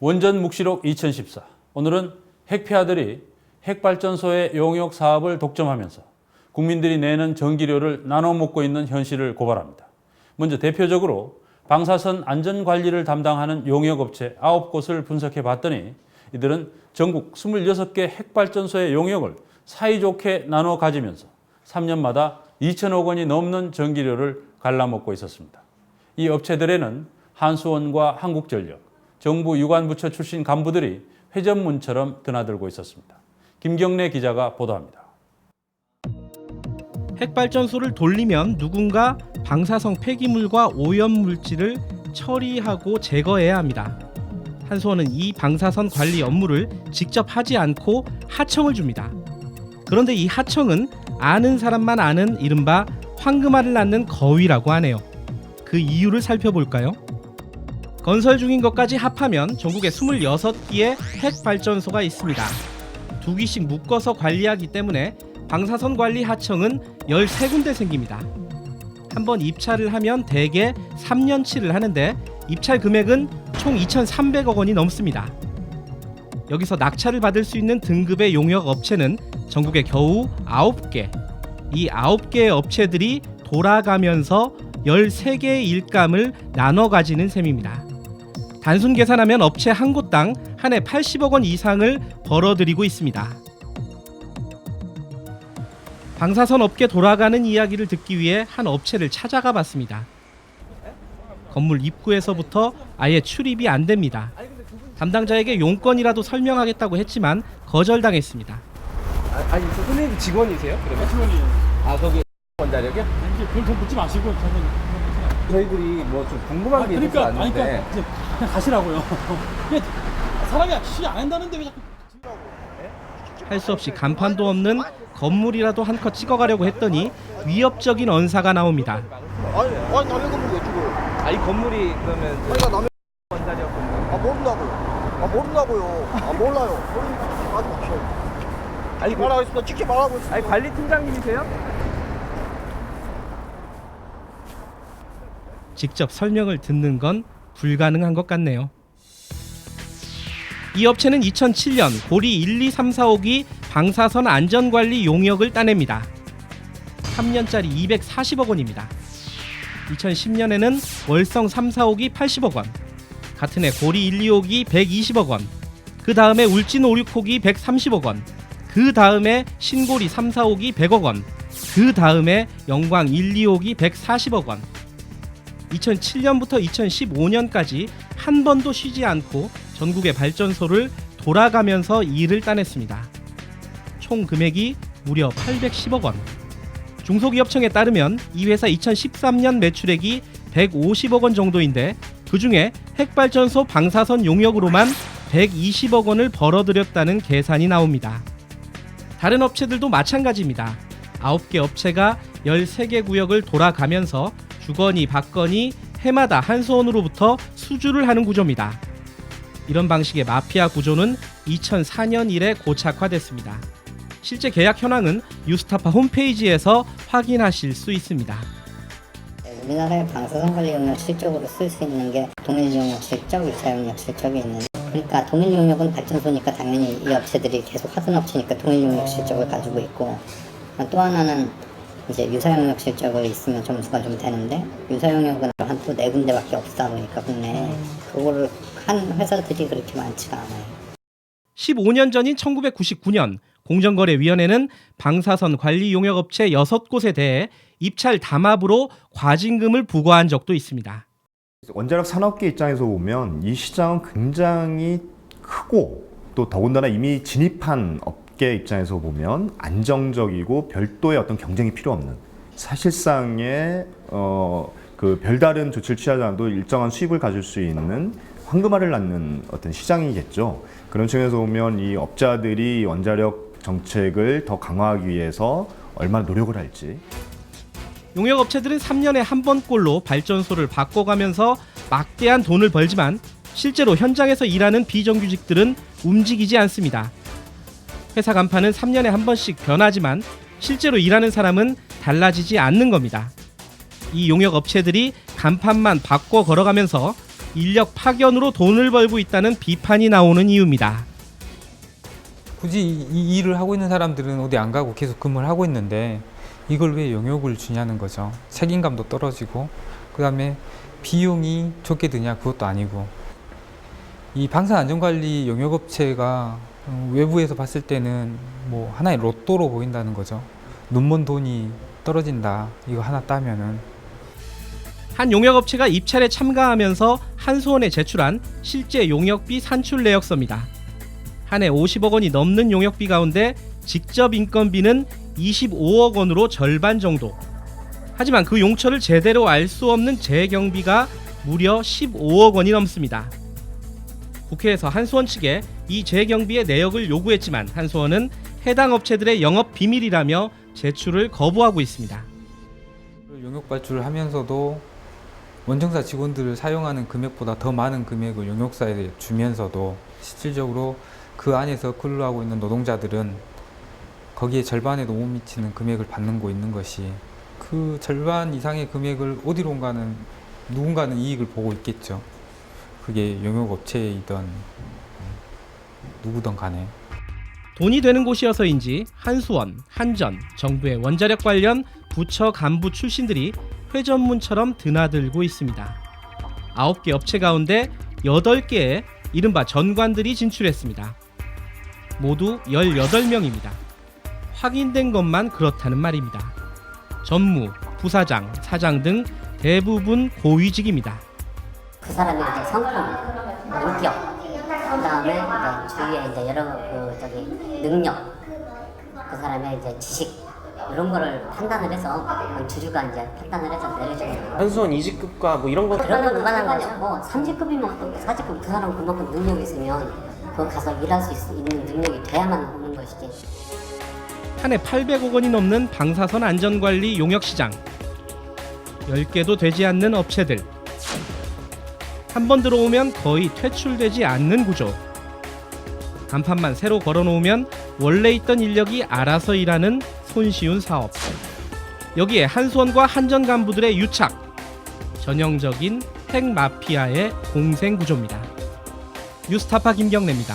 원전 묵시록 2014. 오늘은 핵폐하들이 핵발전소의 용역 사업을 독점하면서 국민들이 내는 전기료를 나눠 먹고 있는 현실을 고발합니다. 먼저 대표적으로 방사선 안전관리를 담당하는 용역업체 9곳을 분석해 봤더니 이들은 전국 26개 핵발전소의 용역을 사이좋게 나눠 가지면서 3년마다 2천억 원이 넘는 전기료를 갈라먹고 있었습니다. 이 업체들에는 한수원과 한국전력, 정부 유관부처 출신 간부들이 회전문처럼 드나들고 있었습니다. 김경래 기자가 보도합니다. 핵발전소를 돌리면 누군가 방사성 폐기물과 오염물질을 처리하고 제거해야 합니다. 한수원은 이 방사선 관리 업무를 직접 하지 않고 하청을 줍니다. 그런데 이 하청은 아는 사람만 아는 이른바 황금알을 낳는 거위라고 하네요. 그 이유를 살펴볼까요? 건설 중인 것까지 합하면 전국에 26기의 핵발전소가 있습니다. 2기씩 묶어서 관리하기 때문에 방사선 관리 하청은 13군데 생깁니다. 한번 입찰을 하면 대개 3년치를 하는데 입찰 금액은 총 2,300억 원이 넘습니다. 여기서 낙찰을 받을 수 있는 등급의 용역 업체는 전국에 겨우 9개. 이 9개의 업체들이 돌아가면서 13개의 일감을 나눠 가지는 셈입니다. 단순 계산하면 업체 한 곳당 한 해 80억 원 이상을 벌어들이고 있습니다. 방사선 업계 돌아가는 이야기를 듣기 위해 한 업체를 찾아가 봤습니다. 건물 입구에서부터 아예 출입이 안 됩니다. 담당자에게 용건이라도 설명하겠다고 했지만 거절당했습니다. 아니, 선생님 직원이세요? 그러면? 직원이에요. 아, 거기 원자력이요? 이제 그걸 좀 묻지 마시고 저는 저희들이 뭐 좀 궁금한 게 있어서 왔는데. 그러니까 이제 그냥 가시라고요. 그냥 사람이 취재 안 한다는데 왜 자꾸 할 수 없이 간판도 없는 건물이라도 한 컷 찍어가려고 했더니 위협적인 언사가 나옵니다. 아니 남의 건물 왜 찍어요? 아, 이 건물이 그러면 아니 남의 원자력 건물. 모른다고요. 몰라요. 모르니까 하지 마세요. 아니, 말하겠습니다. 찍지 말라고 했습니다. 아니, 관리팀장님이세요? 직접 설명을 듣는 건 불가능한 것 같네요. 이 업체는 2007년 고리 1, 2, 3, 4, 5기 방사선 안전관리 용역을 따냅니다. 3년짜리 240억 원입니다. 2010년에는 월성 3, 4, 5기 80억 원, 같은 해 고리 1, 2, 5기 120억 원, 그 다음에 울진 5, 6호기 130억 원, 그 다음에 신고리 3, 4, 5기 100억 원, 그 다음에 영광 1, 2, 5기 140억 원. 2007년부터 2015년까지 한 번도 쉬지 않고 전국의 발전소를 돌아가면서 일을 따냈습니다. 총 금액이 무려 810억 원. 중소기업청에 따르면 이 회사 2013년 매출액이 150억 원 정도인데 그 중에 핵발전소 방사선 용역으로만 120억 원을 벌어들였다는 계산이 나옵니다. 다른 업체들도 마찬가지입니다. 9개 업체가 13개 구역을 돌아가면서 주거니 받거니 해마다 한수원으로부터 수주를 하는 구조입니다. 이런 방식의 마피아 구조는 2004년 이래 고착화됐습니다. 실제 계약 현황은 유스타파 홈페이지에서 확인하실 수 있습니다. 우리나라의 방사선 관리 용역 실적으로 쓸 수 있는 게 동일 용역 실적, 유사 용역 실적이 있는데, 그러니까 동일 용역은 발전소니까 당연히 이 업체들이 계속 하던 업체니까 동일 용역 실적을 가지고 있고, 또 하나는 이제 유사 용역 실적을 있으면 점수가 좀 되는데 유사 용역은 한 또 4군데밖에 없다 보니까 국내에 그거를 한 회사들이 그렇게 많지가 않아요. 15년 전인 1999년 공정거래위원회는 방사선 관리 용역업체 6곳에 대해 입찰 담합으로 과징금을 부과한 적도 있습니다. 원자력 산업계 입장에서 보면 이 시장은 굉장히 크고 또 더군다나 이미 진입한 업계 입장에서 보면 안정적이고 별도의 어떤 경쟁이 필요 없는 사실상의 그 별다른 조치를 취하지 않아도 일정한 수입을 가질 수 있는 황금알을 낳는 어떤 시장이겠죠. 그런 측면에서 보면 이 업자들이 원자력 정책을 더 강화하기 위해서 얼마나 노력을 할지. 용역업체들은 3년에 한 번꼴로 발전소를 바꿔가면서 막대한 돈을 벌지만 실제로 현장에서 일하는 비정규직들은 움직이지 않습니다. 회사 간판은 3년에 한 번씩 변하지만 실제로 일하는 사람은 달라지지 않는 겁니다. 이 용역업체들이 간판만 바꿔 걸어가면서 인력 파견으로 돈을 벌고 있다는 비판이 나오는 이유입니다. 굳이 이 일을 하고 있는 사람들은 어디 안 가고 계속 근무를 하고 있는데 이걸 왜 용역을 주냐는 거죠. 책임감도 떨어지고 그다음에 비용이 적게 드냐 그것도 아니고 이 방사안전관리 용역업체가 외부에서 봤을 때는 뭐 하나의 로또로 보인다는 거죠. 눈먼 돈이 떨어진다 이거 하나 따면은. 한 용역업체가 입찰에 참가하면서 한수원에 제출한 실제 용역비 산출 내역서입니다. 한 해 50억 원이 넘는 용역비 가운데 직접 인건비는 25억 원으로 절반 정도. 하지만 그 용처를 제대로 알 수 없는 재경비가 무려 15억 원이 넘습니다. 국회에서 한수원 측에 이 재경비의 내역을 요구했지만 한수원은 해당 업체들의 영업 비밀이라며 제출을 거부하고 있습니다. 용역 발주를 하면서도 원청사 직원들을 사용하는 금액보다 더 많은 금액을 용역사에 주면서도 실질적으로 그 안에서 근로하고 있는 노동자들은 거기에 절반에도 못 미치는 금액을 받는 거 있는 것이 그 절반 이상의 금액을 어디론가는 누군가는 이익을 보고 있겠죠. 그게 용역업체이든 누구든 간에. 돈이 되는 곳이어서인지 한수원, 한전, 정부의 원자력 관련 부처 간부 출신들이 회전문처럼 드나들고 있습니다. 9개 업체 가운데 8개의 이른바 전관들이 진출했습니다. 모두 18명입니다. 확인된 것만 그렇다는 말입니다. 전무, 부사장, 사장 등 대부분 고위직입니다. 그 사람의 이제 성품, 인격, 그 다음에 이제 주위에 이제 여러 능력, 그 사람의 이제 지식 이런 거를 판단을 해서 주주가 이제 판단을 해서 내려주는 거예요. 한수원 2직급과 뭐 이런 거 그런 건 무관한 거냐고 3직급이면 또 4직급 그 사람 그만큼 능력이 있으면 그 가서 일할 수 있는 능력이 돼야만 오는 것이지. 한 해 800억 원이 넘는 방사선 안전관리 용역시장. 10개도 되지 않는 업체들. 한 번 들어오면 거의 퇴출되지 않는 구조. 간판만 새로 걸어놓으면 원래 있던 인력이 알아서 일하는 손쉬운 사업. 여기에 한수원과 한전 간부들의 유착. 전형적인 핵 마피아의 공생 구조입니다. 뉴스타파 김경래입니다.